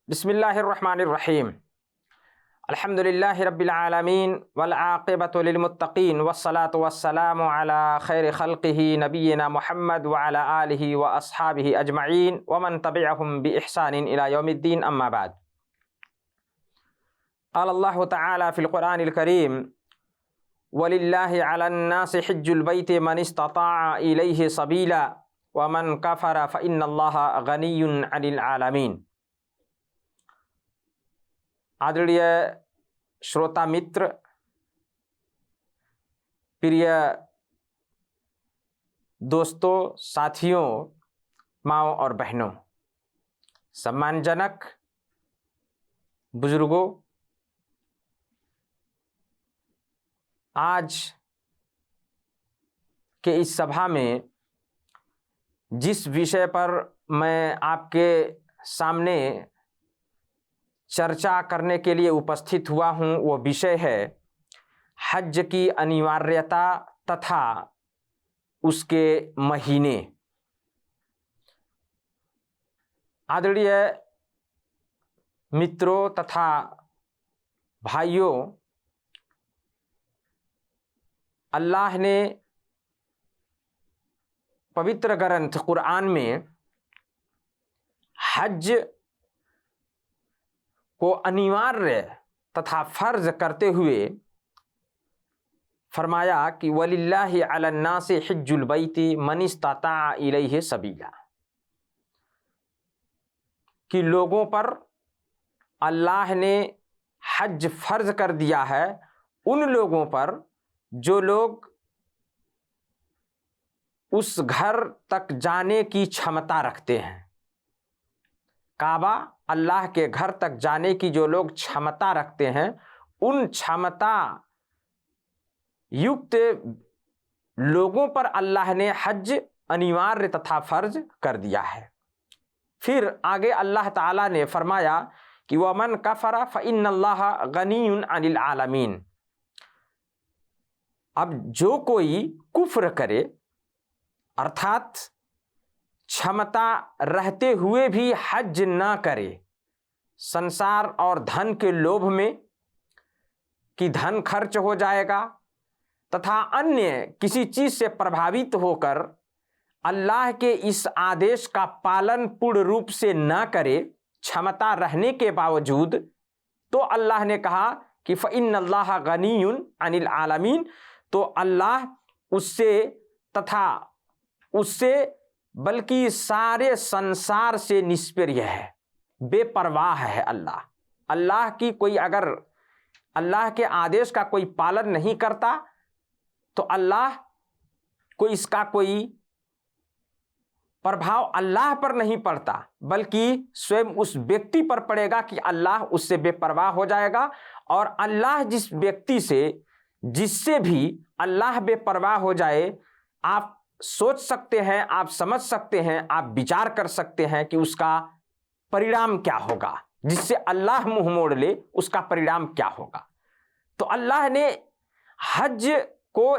बिस्मिल्लाहिर्रहमानिर्रहीम। अल्हम्दुलिल्लाहि रब्बिल आलमीन वल आक़िबतु लिल मुत्तक़ीन वस्सलातु वस्सलामु अला खैरि खल्क़िही नबिय्यिना मुहम्मद व अला आलिहि व अस्हाबिहि अजमईन व मन तबिअहुम बि इहसानिन इला यौमिद्दीन, अम्मा बाद। क़ाल अल्लाहु तआला फ़िल क़ुरआनिल करीम वलिल्लाहि अलन्नासि हिज्जुल बैति मन इस्तताअ इलैहि सबीला व मन कफ़र फ़इन्नल्लाहा गनिय्युन अनिल आलमीन। आदरणीय श्रोता मित्र, प्रिय दोस्तों, साथियों, माओ और बहनों, सम्मानजनक बुजुर्गों, आज के इस सभा में जिस विषय पर मैं आपके सामने चर्चा करने के लिए उपस्थित हुआ हूँ वो विषय है हज की अनिवार्यता तथा उसके महीने। आदरणीय मित्रों तथा भाइयों, अल्लाह ने पवित्र ग्रंथ कुरान में हज को अनिवार्य तथा फर्ज करते हुए फरमाया कि वलिल्लाहि अलन्नासि हिज्जुल बैति मन इस्तताअ इलैहि सबीला, कि लोगों पर अल्लाह ने हज फर्ज कर दिया है उन लोगों पर जो लोग उस घर तक जाने की क्षमता रखते हैं। काबा, अल्लाह के घर तक जाने की जो लोग क्षमता रखते हैं, उन क्षमता युक्त लोगों पर अल्लाह ने हज अनिवार्य तथा फर्ज कर दिया है। फिर आगे अल्लाह ताला ने फरमाया कि वमन कफरा फ़इन्नल्लाहा गनियुन अनिल आलमीन। अब जो कोई कुफ्र करे, अर्थात क्षमता रहते हुए भी हज ना करे, संसार और धन के लोभ में कि धन खर्च हो जाएगा तथा अन्य किसी चीज से प्रभावित होकर अल्लाह के इस आदेश का पालन पूर्ण रूप से ना करे, क्षमता रहने के बावजूद, तो अल्लाह ने कहा कि फ़इन्नल्लाहा गनियुन अनिल आलमीन, तो अल्लाह उससे तथा उससे बल्कि सारे संसार से निष्प्रिय है, बेपरवाह है। अल्लाह की कोई अगर अल्लाह के आदेश का कोई पालन नहीं करता तो अल्लाह को इसका कोई प्रभाव अल्लाह पर नहीं पड़ता, बल्कि स्वयं उस व्यक्ति पर पड़ेगा कि अल्लाह उससे बेपरवाह हो जाएगा। और अल्लाह जिस व्यक्ति से, जिससे भी अल्लाह बेपरवाह हो जाए, आप सोच सकते हैं, आप समझ सकते हैं, आप विचार कर सकते हैं कि उसका परिणाम क्या होगा। जिससे अल्लाह मुंह मोड़ ले, उसका परिणाम क्या होगा। तो अल्लाह ने हज को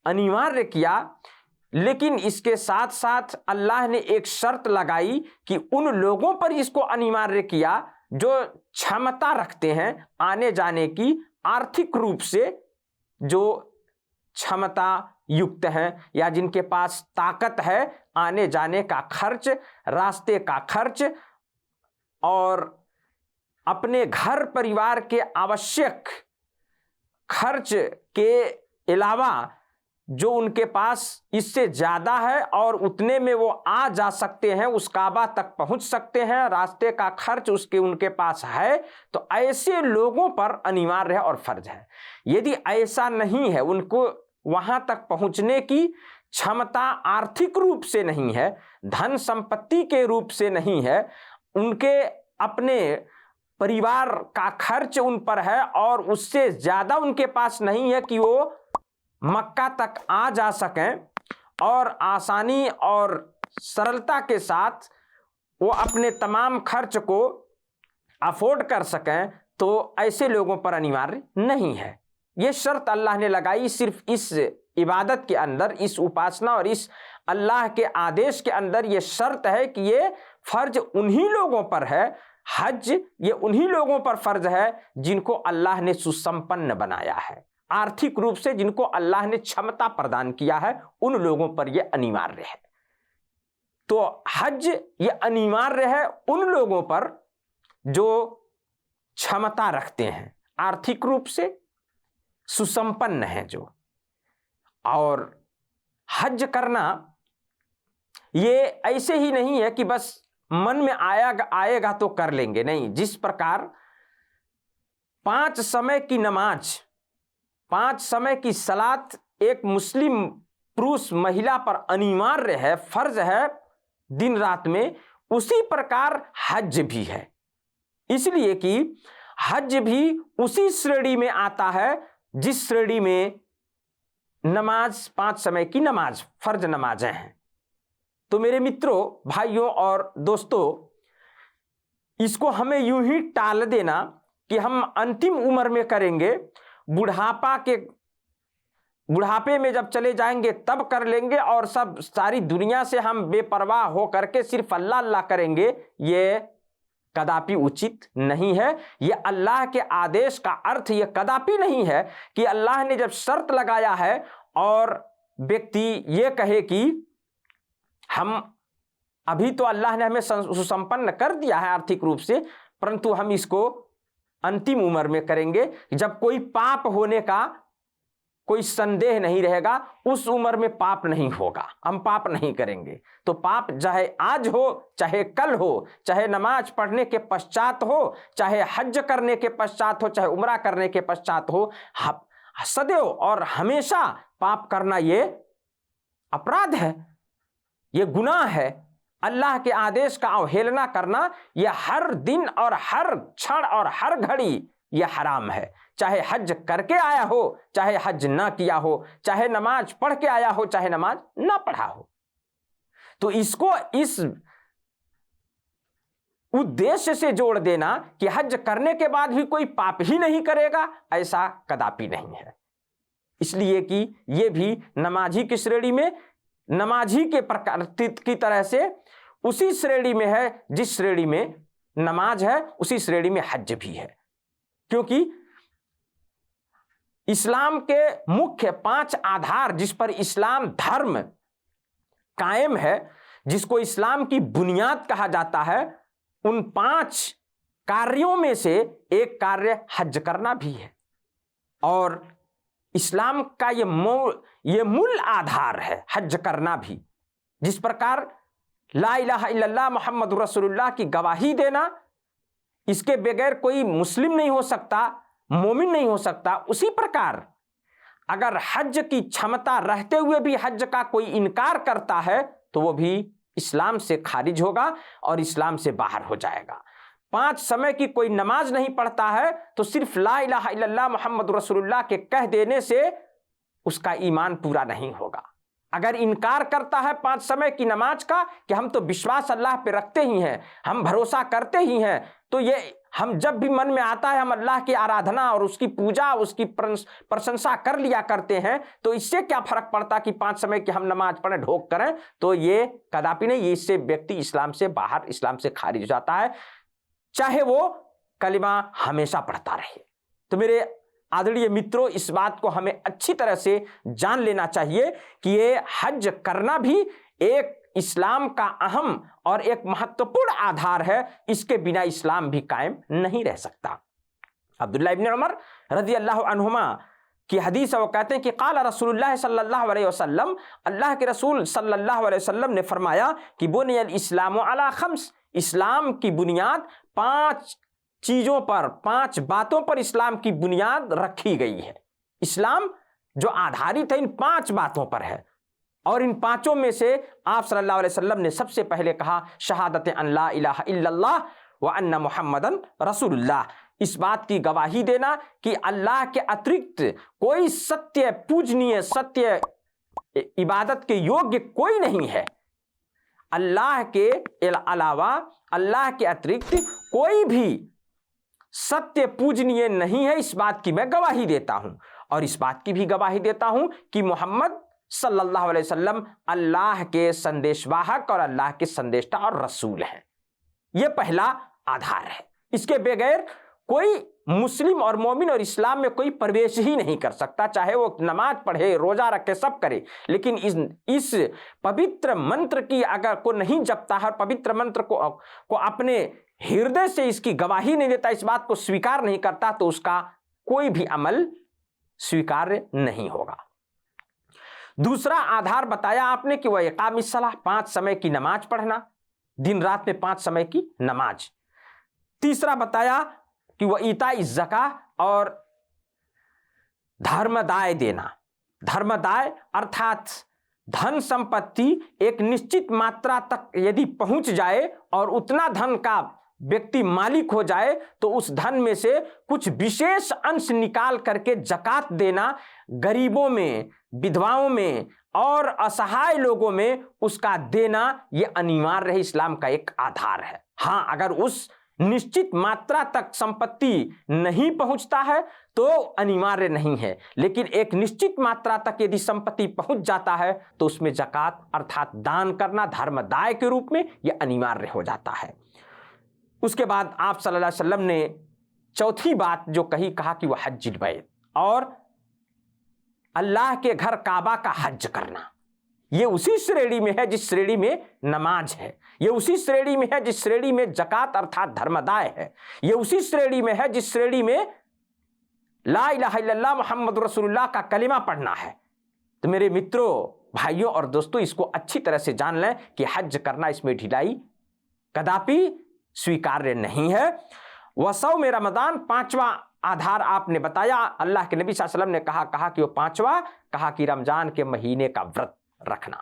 अनिवार्य किया, लेकिन इसके साथ साथ अल्लाह ने एक शर्त लगाई कि उन लोगों पर इसको अनिवार्य किया जो क्षमता रखते हैं आने जाने की, आर्थिक रूप से जो क्षमता युक्त हैं या जिनके पास ताकत है आने जाने का खर्च, रास्ते का खर्च और अपने घर परिवार के आवश्यक खर्च के अलावा जो उनके पास इससे ज़्यादा है और उतने में वो आ जा सकते हैं, उस काबा तक पहुंच सकते हैं, रास्ते का खर्च उसके उनके पास है, तो ऐसे लोगों पर अनिवार्य है और फर्ज है। यदि ऐसा नहीं है, उनको वहां तक पहुंचने की क्षमता आर्थिक रूप से नहीं है, धन संपत्ति के रूप से नहीं है, उनके अपने परिवार का खर्च उन पर है और उससे ज़्यादा उनके पास नहीं है कि वो मक्का तक आ जा सकें और आसानी और सरलता के साथ वो अपने तमाम खर्च को अफोर्ड कर सकें, तो ऐसे लोगों पर अनिवार्य नहीं है। ये शर्त अल्लाह ने लगाई सिर्फ इस इबादत के अंदर, इस उपासना और इस अल्लाह के आदेश के अंदर। ये शर्त है कि ये फर्ज उन्हीं लोगों पर है हज ये उन्हीं लोगों पर फर्ज है जिनको अल्लाह ने सुसंपन्न बनाया है, आर्थिक रूप से जिनको अल्लाह ने क्षमता प्रदान किया है, उन लोगों पर यह अनिवार्य है। तो हज ये अनिवार्य है उन लोगों पर जो क्षमता रखते हैं, आर्थिक रूप से सुसंपन्न है जो। और हज करना ये ऐसे ही नहीं है कि बस मन में आएगा तो कर लेंगे, नहीं। जिस प्रकार 5 समय की नमाज, 5 समय की सलात एक मुस्लिम पुरुष महिला पर अनिवार्य है, फर्ज है दिन रात में, उसी प्रकार हज भी है। इसलिए कि हज भी उसी श्रेणी में आता है जिस श्रेणी में नमाज, 5 समय की नमाज, फर्ज नमाजें हैं। तो मेरे मित्रों, भाइयों और दोस्तों, इसको हमें यूं ही टाल देना कि हम अंतिम उम्र में करेंगे, बुढ़ापे में जब चले जाएंगे तब कर लेंगे, और सब सारी दुनिया से हम बेपरवाह हो करके सिर्फ अल्लाह अल्लाह करेंगे, ये कदापि उचित नहीं है। ये अल्लाह के आदेश का अर्थ ये कदापि नहीं है कि अल्लाह ने जब शर्त लगाया है और व्यक्ति ये कहे कि हम अभी तो अल्लाह ने हमें सुसंपन्न कर दिया है आर्थिक रूप से, परंतु हम इसको अंतिम उम्र में करेंगे, जब कोई पाप होने का कोई संदेह नहीं रहेगा, उस उम्र में पाप नहीं होगा, हम पाप नहीं करेंगे। तो पाप चाहे आज हो, चाहे कल हो, चाहे नमाज पढ़ने के पश्चात हो, चाहे हज करने के पश्चात हो, चाहे उम्रा करने के पश्चात हो, सदैव और हमेशा पाप करना ये अपराध है, ये गुनाह है। अल्लाह के आदेश का अवहेलना करना यह हर दिन और हर क्षण और हर घड़ी यह हराम है। चाहे हज करके आया हो, चाहे हज ना किया हो, चाहे नमाज पढ़ के आया हो, चाहे नमाज ना पढ़ा हो। तो इसको इस उद्देश्य से जोड़ देना कि हज करने के बाद भी कोई पाप ही नहीं करेगा, ऐसा कदापि नहीं है। इसलिए कि ये भी नमाजी की श्रेणी में, नमाजी के प्रकार की तरह से उसी श्रेणी में है जिस श्रेणी में नमाज है, उसी श्रेणी में हज भी है। क्योंकि इस्लाम के मुख्य 5 आधार जिस पर इस्लाम धर्म कायम है, जिसको इस्लाम की बुनियाद कहा जाता है, उन 5 कार्यों में से एक कार्य हज करना भी है। और इस्लाम का ये मूल आधार है हज करना भी। जिस प्रकार ला इलाहा इल्लल्लाह मुहम्मदुर रसूलुल्लाह की गवाही देना, इसके बगैर कोई मुस्लिम नहीं हो सकता, मोमिन नहीं हो सकता, उसी प्रकार अगर हज की क्षमता रहते हुए भी हज का कोई इनकार करता है तो वो भी इस्लाम से खारिज होगा और इस्लाम से बाहर हो जाएगा। 5 समय की कोई नमाज नहीं पढ़ता है तो सिर्फ ला इलाहा इल्लल्लाह मुहम्मदुर रसूलुल्लाह के कह देने से उसका ईमान पूरा नहीं होगा। अगर इनकार करता है 5 समय की नमाज का कि हम तो विश्वास अल्लाह पे रखते ही हैं, हम भरोसा करते ही हैं, तो ये हम जब भी मन में आता है हम अल्लाह की आराधना और उसकी पूजा, उसकी प्रशंसा कर लिया करते हैं, तो इससे क्या फर्क पड़ता कि 5 समय की हम नमाज पढ़ें, ढोक करें, तो ये कदापि नहीं, इससे व्यक्ति इस्लाम से बाहर, इस्लाम से खारिज हो जाता है, चाहे वो कलिमा हमेशा पढ़ता रहे। तो मेरे आदरणीय मित्रों, इस बात को हमें अच्छी तरह से जान लेना चाहिए कि ये हज करना भी एक इस्लाम का अहम और एक महत्वपूर्ण आधार है, इसके बिना इस्लाम भी कायम नहीं रह सकता। अब्दुल्लाह इब्न उमर रज़ी अल्लाह अन्हुमा की हदीस है, वो कहते हैं कि क़ाल रसूलुल्लाह सल्लल्लाहु अलैहि वसल्लम, अल्लाह के रसूल सल्लल्लाहु अलैहि वसल्लम ने फरमाया कि बुनियल इस्लामु अला खम्स, इस्लाम की बुनियाद 5 चीजों पर, 5 बातों पर इस्लाम की बुनियाद रखी गई है। इस्लाम जो आधारित है इन 5 बातों पर है, और इन 5 में से आप सल्लल्लाहु अलैहि वसल्लम ने सबसे पहले कहा शहादत अन ला इलाहा इल्लल्लाह व अन्ना मुहम्मदन रसूलुल्लाह, इस बात की गवाही देना कि अल्लाह के अतिरिक्त कोई सत्य पूजनीय, सत्य इबादत के योग्य कोई नहीं है। अल्लाह के अलावा, अल्लाह के अतिरिक्त कोई भी सत्य पूजनीय नहीं है, इस बात की मैं गवाही देता हूं। और इस बात की भी गवाही देता हूं कि मोहम्मद सल्लल्लाहु अलैहि वसल्लम अल्लाह के संदेशवाहक और अल्लाह के संदेष्टा और रसूल हैं। यह पहला आधार है। इसके बगैर कोई मुस्लिम और मोमिन और इस्लाम में कोई प्रवेश ही नहीं कर सकता, चाहे वो नमाज पढ़े, रोजा रखे, सब करे, लेकिन इस पवित्र मंत्र की अगर को नहीं जपता है, पवित्र मंत्र को अपने हृदय से इसकी गवाही नहीं देता, इस बात को स्वीकार नहीं करता, तो उसका कोई भी अमल स्वीकार्य नहीं होगा। दूसरा आधार बताया आपने कि वह इकामिस सलाह, 5 समय की नमाज पढ़ना, दिन रात में 5 समय की नमाज। तीसरा बताया कि वह ईताई ज़का और धर्मदाय देना। धर्मदाय अर्थात धन संपत्ति एक निश्चित मात्रा तक यदि पहुंच जाए और उतना धन का व्यक्ति मालिक हो जाए तो उस धन में से कुछ विशेष अंश निकाल करके ज़कात देना, गरीबों में, विधवाओं में और असहाय लोगों में उसका देना, यह अनिवार्य है, इस्लाम का एक आधार है। हाँ, अगर उस निश्चित मात्रा तक संपत्ति नहीं पहुंचता है तो अनिवार्य नहीं है, लेकिन एक निश्चित मात्रा तक यदि संपत्ति पहुंच जाता है तो उसमें ज़कात अर्थात दान करना धर्मदाय के रूप में यह अनिवार्य हो जाता है। उसके बाद आप सल्लल्लाहु अलैहि वसल्लम ने चौथी बात जो कहा कि वह हज्जुल बैत और अल्लाह के घर काबा का हज करना। ये उसी श्रेणी में है जिस श्रेणी में नमाज है, ये उसी श्रेणी में है जिस श्रेणी में ज़कात अर्थात धर्मदाय है, ये उसी श्रेणी में है जिस श्रेणी में ला इलाहा इल्लल्लाह मुहम्मद रसूलुल्लाह का कलिमा पढ़ना है। तो मेरे मित्रों, भाइयों और दोस्तों, इसको अच्छी तरह से जान लें कि हज करना, इसमें ढिलाई कदापि स्वीकार्य नहीं है। वसौ में रमदान, 5वां आधार आपने बताया। अल्लाह के नबी सल्लल्लाहु अलैहि वसल्लम ने कहा कि वो 5वां, कहा कि रमजान के महीने का व्रत रखना,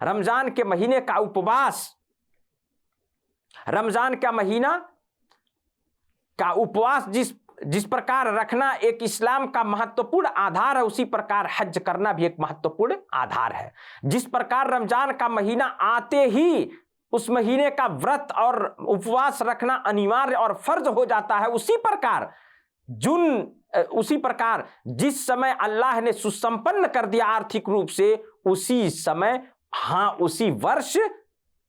रमजान के महीने का उपवास। रमजान का महीना का उपवास जिस प्रकार रखना एक इस्लाम का महत्वपूर्ण आधार है, उसी प्रकार हज करना भी एक महत्वपूर्ण आधार है। जिस प्रकार रमजान का महीना आते ही उस महीने का व्रत और उपवास रखना अनिवार्य और फर्ज हो जाता है, उसी प्रकार जिस समय अल्लाह ने सुसंपन्न कर दिया आर्थिक रूप से, उसी समय, हाँ, उसी वर्ष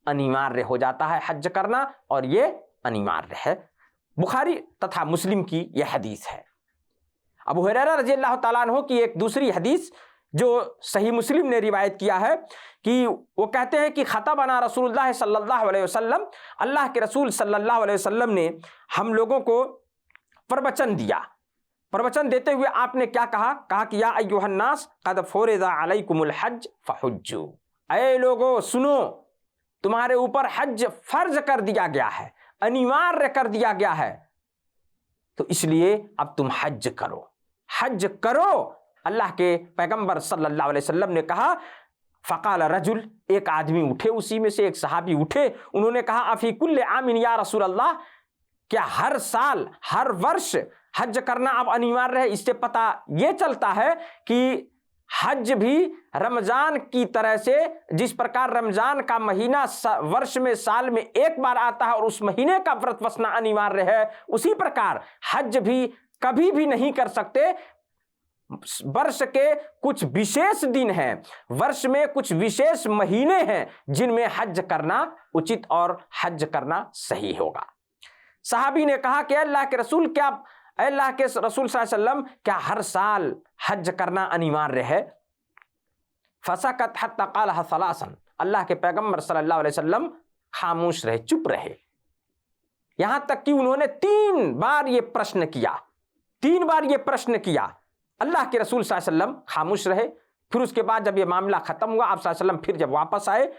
अनिवार्य हो जाता है हज करना, और ये अनिवार्य है। बुखारी तथा मुस्लिम की यह हदीस है। अबू हुरैरा रज़ियल्लाहु ताला अन्हु की एक दूसरी हदीस जो सही मुस्लिम ने रिवायत किया है कि वो कहते हैं कि खतबना रसूलुल्लाह सल्लल्लाहु अलैहि वसल्लम, अल्लाह के रसूल सल्लल्लाहु अलैहि वसल्लम ने हम लोगों को प्रवचन दिया। प्रवचन देते हुए आपने क्या कहा कि या अय्युहन्नास क़द फ़ुरिज़ा अलैकुमुल हज फ़हुज्जू, ऐ लोगों सुनो, तुम्हारे ऊपर हज फर्ज कर दिया गया है, अनिवार्य कर दिया गया है, तो इसलिए अब तुम हज करो, हज करो। अल्लाह के पैगंबर सल्लल्लाहु अलैहि वसल्लम ने कहा, फ़क़ाल रजुल, एक आदमी उठे, उसी में से एक सहाबी उठे, उन्होंने कहा अफ़ी कुल्ले आमिन या रसूल अल्लाह, क्या हर साल हर वर्ष हज करना अब अनिवार्य है? इससे पता ये चलता है कि हज भी रमजान की तरह से, जिस प्रकार रमजान का महीना वर्ष में साल में एक बार आता है और उस महीने का व्रत बसना अनिवार्य है, उसी प्रकार हज भी कभी भी नहीं कर सकते। वर्ष के कुछ विशेष दिन हैं, वर्ष में कुछ विशेष महीने हैं जिनमें हज करना उचित और हज करना सही होगा। सहाबी ने कहा कि अल्लाह के रसूल, क्या अल्लाह के रसूल सल्लल्लाहु अलैहि वसल्लम, क्या हर साल हज करना अनिवार्य है? फसकत हत्ता क़ालहा सलासन, अल्लाह के पैगंबर सल्लल्लाहु अलैहि वसल्लम खामोश रहे, चुप रहे, यहां तक कि उन्होंने 3 बार ये प्रश्न किया, 3 बार ये प्रश्न किया। अल्लाह के रसूल सल्लल्लाहु अलैहि वसल्लम खामोश रहे। फिर उसके बाद जब ये मामला खत्म हुआ, आप सल्लल्लाहु अलैहि वसल्लम फिर जब वापस आए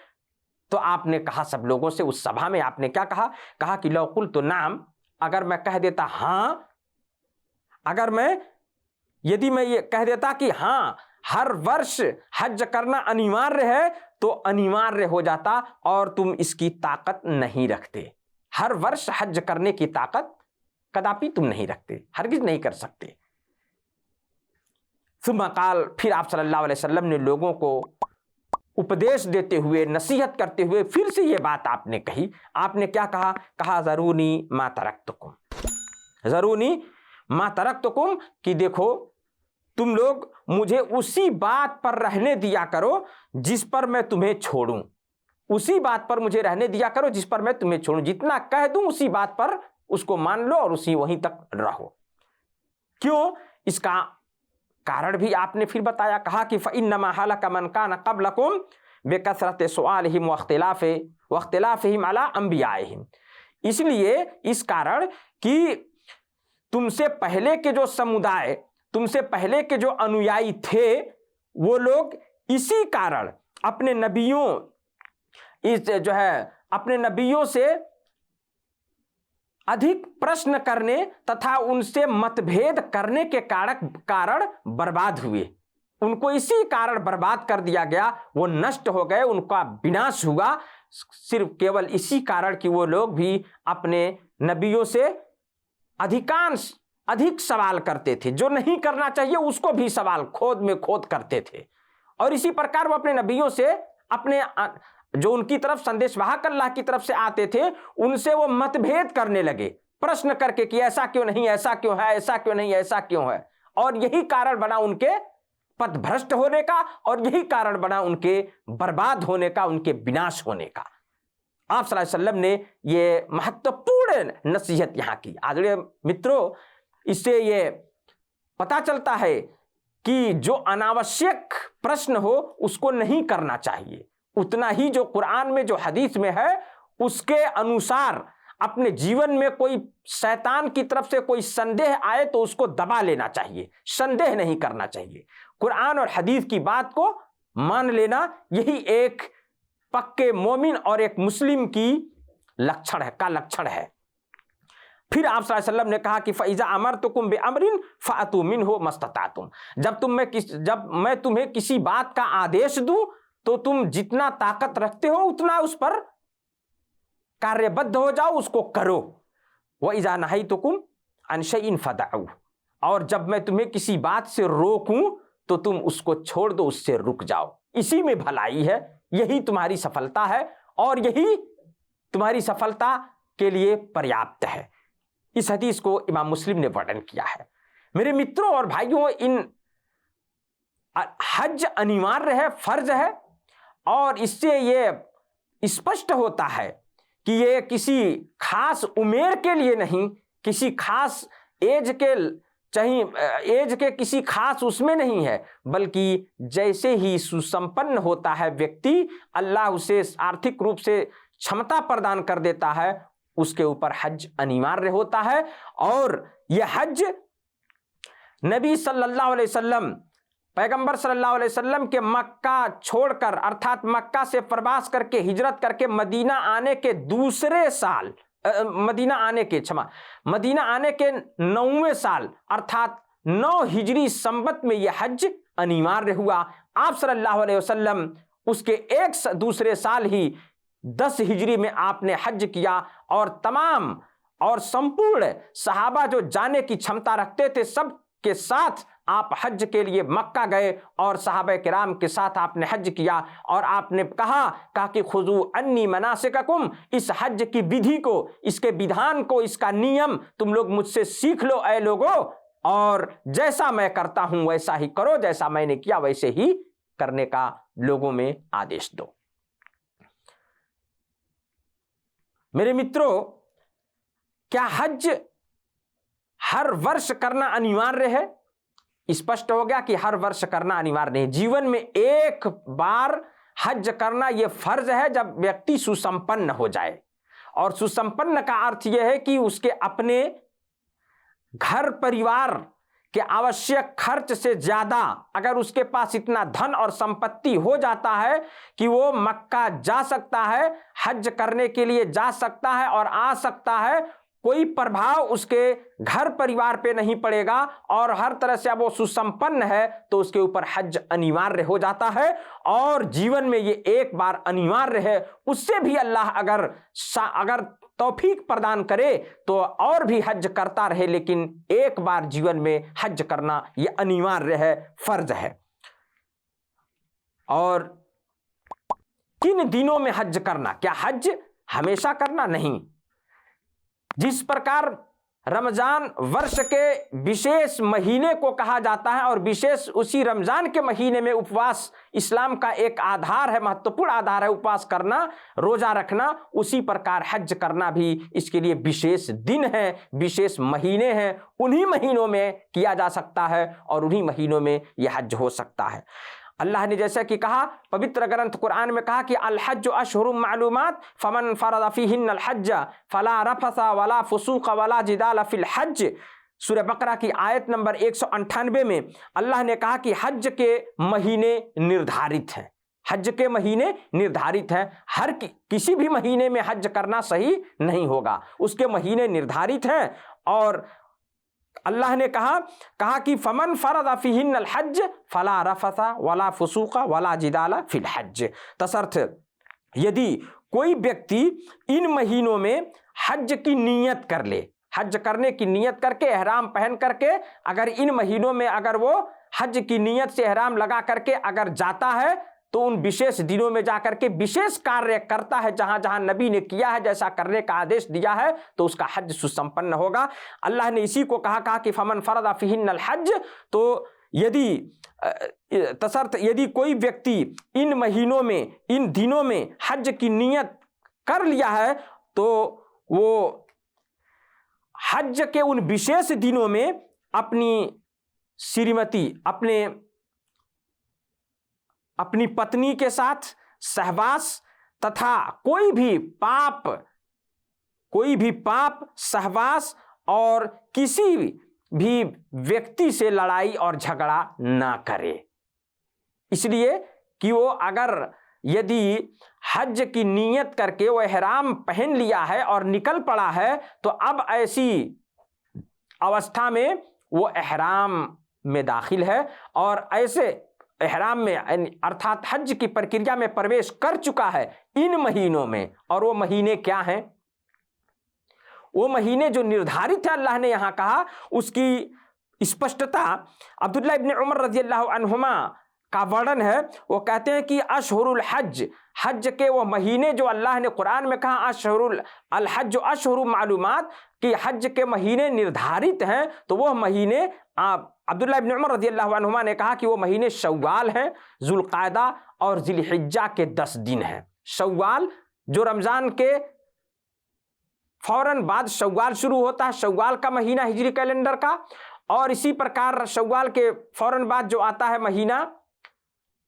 तो आपने कहा सब लोगों से, उस सभा में आपने क्या कहा कि लौ क़ुल्तु नाम, अगर मैं कह देता हाँ, यदि मैं ये कह देता कि हाँ हर वर्ष हज करना अनिवार्य है, तो अनिवार्य हो जाता और तुम इसकी ताकत नहीं रखते। हर वर्ष हज करने की ताकत कदापि तुम नहीं रखते, हरगिज नहीं कर सकते। सुम्मा क़ाल, फिर आप सल्लल्लाहु अलैहि वसल्लम ने लोगों को उपदेश देते हुए, नसीहत करते हुए फिर से ये बात आपने कही। आपने क्या कहा ज़रूनी मा तरक्तुकुम, ज़रूनी मा तरक्तुकुम, कि देखो तुम लोग मुझे उसी बात पर रहने दिया करो जिस पर मैं तुम्हें छोड़ूं, उसी बात पर मुझे रहने दिया करो जिस पर मैं तुम्हें छोड़ूं, जितना कह दूं उसी बात पर उसको मान लो और उसी वहीं तक रहो। क्यों? इसका कारण भी आपने फिर बताया, कहा कि फ़इन्नमा हलक मन कान क़ब्लकुम बिकसरत सुआलिहिम वख्तिलाफिहिम अला अंबियाइहिम। इसलिए इस कारण कि तुमसे पहले के जो समुदाय, तुमसे पहले के जो अनुयायी थे, वो लोग इसी कारण अपने नबियों से अधिक प्रश्न करने तथा उनसे मतभेद करने के कारण बर्बाद हुए। उनको इसी कारण बर्बाद कर दिया गया, वो नष्ट हो गए, उनका विनाश हुआ, सिर्फ केवल इसी कारण कि वो लोग भी अपने नबियों से अधिक सवाल करते थे। जो नहीं करना चाहिए उसको भी सवाल खोद में खोद करते थे। और इसी प्रकार वो अपने नबियों से, अपने जो उनकी तरफ संदेशवाहक अल्लाह की तरफ से आते थे, उनसे वो मतभेद करने लगे, प्रश्न करके कि ऐसा क्यों नहीं, ऐसा क्यों है, ऐसा क्यों नहीं, ऐसा क्यों है। और यही कारण बना उनके पथभ्रष्ट होने का, और यही कारण बना उनके बर्बाद होने का, उनके विनाश होने का। आप सल्लल्लाहु अलैहि वसल्लम ने ये महत्वपूर्ण नसीहत यहाँ की। आदरणीय मित्रों, इससे ये पता चलता है कि जो अनावश्यक प्रश्न हो उसको नहीं करना चाहिए। उतना ही जो कुरान में, जो हदीस में है, उसके अनुसार अपने जीवन में कोई शैतान की तरफ से कोई संदेह आए तो उसको दबा लेना चाहिए, संदेह नहीं करना चाहिए। कुरान और हदीस की बात को मान लेना, यही एक पक्के मोमिन और एक मुस्लिम की लक्षण है। फिर आप सल्लल्लाहु अलैहि वसल्लम ने कहा कि फ़इज़ा अमरतुकुम बिअमरिन फ़अतू मिन्हु मस्ततातुम। जब मैं तुम्हें किसी बात का आदेश दूं तो तुम जितना ताकत रखते हो उतना उस पर कार्यबद्ध हो जाओ, उसको करो। वइज़ा नहैतुकुम अन शैइन फ़दऊ। और जब मैं तुम्हें किसी बात से रोकूं तो तुम उसको छोड़ दो, उससे रुक जाओ। इसी में भलाई है, यही तुम्हारी सफलता है, और यही तुम्हारी सफलता के लिए पर्याप्त है। इस हदीस को इमाम मुस्लिम ने वर्णन किया है। मेरे मित्रों और भाइयों, हज अनिवार्य है, फर्ज है, और इससे ये स्पष्ट होता है कि ये किसी खास उम्र के लिए नहीं, किसी खास एज के किसी खास उसमें नहीं है, बल्कि जैसे ही सुसंपन्न होता है व्यक्ति, अल्लाह उसे आर्थिक रूप से क्षमता प्रदान कर देता है, उसके ऊपर हज अनिवार्य होता है। और यह हज नबी सल्लल्लाहु अलैहि वसल्लम, पैगंबर सल्लल्लाहु अलैहि वसल्लम के मक्का छोड़कर, अर्थात मक्का से प्रवास करके, हिजरत करके मदीना आने के दूसरे साल, मदीना आने के 9वें साल, अर्थात 9 हिजरी संबत में यह हज अनिवार्य हुआ। आप सल्लल्लाहु अलैहि वसल्लम उसके दूसरे साल ही 10 हिजरी में आपने हज किया, और तमाम और संपूर्ण सहाबा जो जाने की क्षमता रखते थे, सब के साथ आप हज के लिए मक्का गए, और सहाबा किराम के साथ आपने हज किया। और आपने कहा कि खुजू अन्नी मनासिककुम, इस हज की विधि को, इसके विधान को, इसका नियम तुम लोग मुझसे सीख लो ऐ लोगों, और जैसा मैं करता हूं वैसा ही करो, जैसा मैंने किया वैसे ही करने का लोगों में आदेश दो। मेरे मित्रों, क्या हज हर वर्ष करना अनिवार्य है? स्पष्ट हो गया कि हर वर्ष करना अनिवार्य नहीं। जीवन में एक बार हज करना यह फर्ज है, जब व्यक्ति सुसंपन्न हो जाए। और सुसंपन्न का अर्थ यह है कि उसके अपने घर परिवार के आवश्यक खर्च से ज्यादा अगर उसके पास इतना धन और संपत्ति हो जाता है कि वो मक्का जा सकता है, हज करने के लिए जा सकता है और आ सकता है, कोई प्रभाव उसके घर परिवार पे नहीं पड़ेगा, और हर तरह से अब वो सुसंपन्न है, तो उसके ऊपर हज अनिवार्य हो जाता है। और जीवन में ये एक बार अनिवार्य है, उससे भी अल्लाह अगर तौफीक प्रदान करे तो और भी हज करता रहे, लेकिन एक बार जीवन में हज करना ये अनिवार्य है, फर्ज है। और किन दिनों में हज करना? क्या हज हमेशा करना? नहीं। जिस प्रकार रमजान वर्ष के विशेष महीने को कहा जाता है और विशेष उसी रमजान के महीने में उपवास इस्लाम का एक आधार है, महत्वपूर्ण आधार है उपवास करना, रोजा रखना। उसी प्रकार हज करना भी इसके लिए विशेष दिन है, विशेष महीने हैं, उन्हीं महीनों में किया जा सकता है और उन्हीं महीनों में यह हज हो सकता है। अल्लाह ने जैसे कि कहा पवित्र ग्रंथ कुरान में कहा कि अल हज अशहुरुम मालूमात फमन फरद फीहिन्नल हज्ज फला रफसा वला फुसूक वला जिदाल फिल हज। सूरह बकरा की आयत नंबर 198 में अल्लाह ने कहा कि हज के महीने निर्धारित हैं, हज के महीने निर्धारित हैं। हर किसी भी महीने में हज करना सही नहीं होगा, उसके महीने निर्धारित हैं। और अल्लाह ने कहा कि फमन फरद फीहिन्नल हज फला रफसा वला फुसूका वला जिदाला फिल हज। तसर्थ यदि कोई व्यक्ति इन महीनों में हज की नीयत कर ले, हज करने की नीयत करके एहराम पहन करके अगर इन महीनों में अगर वो हज की नीयत से एहराम लगा करके अगर जाता है तो उन विशेष दिनों में जाकर के विशेष कार्य करता है, जहां जहां नबी ने किया है, जैसा करने का आदेश दिया है, तो उसका हज सुसंपन्न होगा। अल्लाह ने इसी को कहा कि फमन फरदा फीहिन्नल हज। तो यदि कोई व्यक्ति इन महीनों में, इन दिनों में हज की नियत कर लिया है तो वो हज के उन विशेष दिनों में अपनी श्रीमती, अपनी पत्नी के साथ सहवास तथा कोई भी पाप सहवास और किसी भी व्यक्ति से लड़ाई और झगड़ा ना करे। इसलिए कि वो अगर यदि हज की नीयत करके वो एहराम पहन लिया है और निकल पड़ा है तो अब ऐसी अवस्था में वो एहराम में दाखिल है और ऐसे एहराम में अर्थात हज की प्रक्रिया में प्रवेश कर चुका है इन महीनों में। और वो महीने क्या हैं? वो महीने जो निर्धारित है अल्लाह ने यहां कहा, उसकी स्पष्टता अब्दुल्लाह इब्न उमर रज़ियल्लाहु अन्हुमा का वर्णन है। वो कहते हैं कि अशहुरुल हज, हज के वो महीने जो अल्लाह ने कुरान में कहा अशहुरुल अल हज अशहुरु मालूमात, कि हज के महीने निर्धारित हैं, तो वह महीने अब्दुल्लाह इब्न उमर रज़ियल्लाहु अन्हुमा ने कहा कि वो महीने शव्वाल हैं, जुल्क़ादा और ज़िलहिज्जा के 10 दिन हैं। शव्वाल जो रमज़ान के फौरन बाद शव्वाल शुरू होता है, शव्वाल का महीना हिजरी कैलेंडर का, और इसी प्रकार शव्वाल के फौरन बाद जो आता है महीना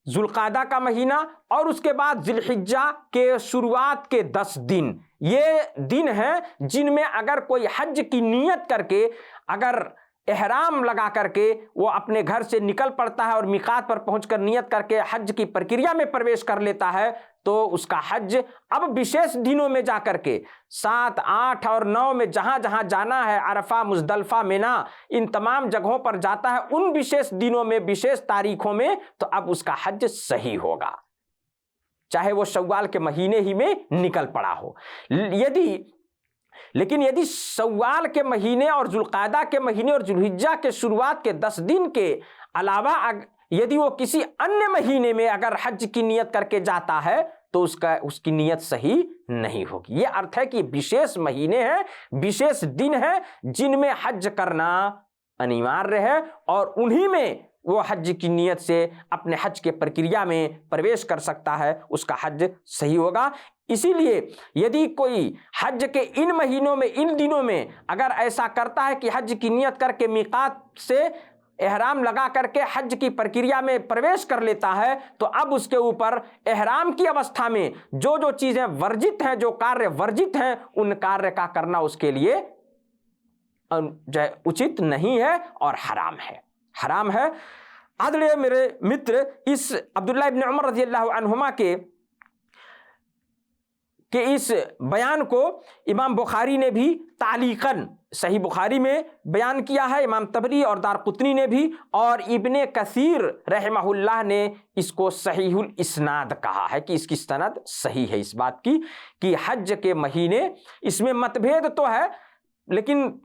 जुल्क़ादा का महीना, और उसके बाद ज़िलहिज्जा के शुरुआत के 10 दिन, ये दिन हैं जिनमें अगर कोई हज की नीयत करके अगर एहराम लगा करके वो अपने घर से निकल पड़ता है और मिकात पर पहुंचकर नियत करके हज की प्रक्रिया में प्रवेश कर लेता है तो उसका हज अब विशेष दिनों में जाकर के 7, 8 और 9 में जहां जहां जाना है, अरफा, मुजदलफा, मिना, इन तमाम जगहों पर जाता है उन विशेष दिनों में, विशेष तारीखों में, तो अब उसका हज सही होगा, चाहे वो शव्वाल के महीने ही में निकल पड़ा हो। लेकिन यदि शव्वाल के महीने और जुल्क़ादा के महीने और जुल्हिज्जा के शुरुआत के 10 दिन के अलावा यदि वो किसी अन्य महीने में अगर हज की नियत करके जाता है तो उसकी नियत सही नहीं होगी। ये अर्थ है कि विशेष महीने हैं, विशेष दिन हैं जिनमें हज करना अनिवार्य है और उन्हीं में वो हज की नियत से अपने हज के प्रक्रिया में प्रवेश कर सकता है, उसका हज सही होगा। इसीलिए यदि कोई हज के इन महीनों में, इन दिनों में अगर ऐसा करता है कि हज की नियत करके मीकात से एहराम लगा करके हज की प्रक्रिया में प्रवेश कर लेता है तो अब उसके ऊपर एहराम की अवस्था में जो जो चीजें वर्जित हैं, जो कार्य वर्जित हैं, उन कार्य का करना उसके लिए उचित नहीं है और हराम है। आदरणीय मेरे मित्र, इस अब्दुल्लाह इब्न उमर रज़ियल्लाहु अन्हुमा के इस बयान को इमाम बुखारी ने भी तालीकन सही बुखारी में बयान किया है, इमाम तबरी और दारकुतनी ने भी, और इब्ने कसीर रहमहुल्लाह ने इसको सहीहुल इस्नाद कहा है कि इसकी सनद सही है इस बात की कि हज के महीने, इसमें मतभेद तो है लेकिन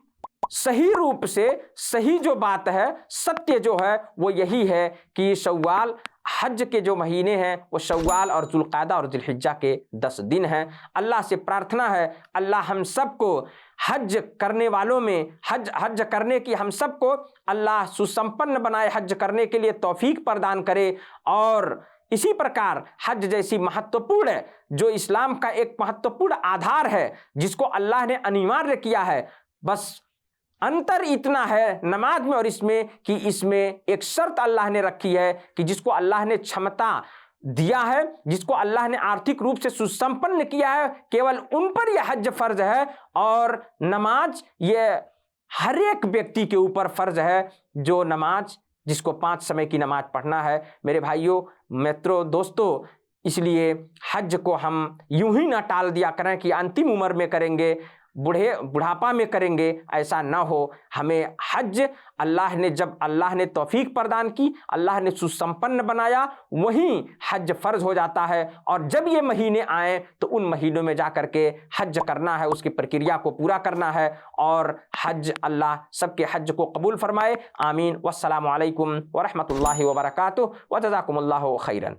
सही रूप से सही जो बात है, सत्य जो है वो यही है कि शव्वाल हज के जो महीने हैं वो शव्वाल और जुल्क़ादा और जिल्हिज्जा के 10 दिन हैं। अल्लाह से प्रार्थना है अल्लाह हम सबको हज करने वालों में हज करने की हम सबको अल्लाह सुसंपन्न बनाए, हज करने के लिए तौफीक प्रदान करे। और इसी प्रकार हज जैसी महत्वपूर्ण, जो इस्लाम का एक महत्वपूर्ण आधार है, जिसको अल्लाह ने अनिवार्य किया है, बस अंतर इतना है नमाज में और इसमें कि इसमें एक शर्त अल्लाह ने रखी है कि जिसको अल्लाह ने क्षमता दिया है, जिसको अल्लाह ने आर्थिक रूप से सुसंपन्न किया है, केवल उन पर यह हज फर्ज है। और नमाज ये हर एक व्यक्ति के ऊपर फर्ज है, जो नमाज जिसको 5 समय की नमाज पढ़ना है। मेरे भाइयों, मित्रों, दोस्तों, इसलिए हज को हम यूं ही ना टाल दिया करें कि अंतिम उम्र में करेंगे, बुढ़ापा में करेंगे, ऐसा ना हो। हमें हज जब अल्लाह ने तौफीक प्रदान की, अल्लाह ने सुसंपन्न बनाया, वहीं हज फर्ज हो जाता है। और जब ये महीने आए तो उन महीनों में जा कर के हज करना है, उसकी प्रक्रिया को पूरा करना है। और हज, अल्लाह सबके हज को कबूल फरमाए। आमीन। वस्सलामु अलैकुम व रहमतुल्लाहि व बरकातुहू व जज़ाकुमुल्लाहु खैरन।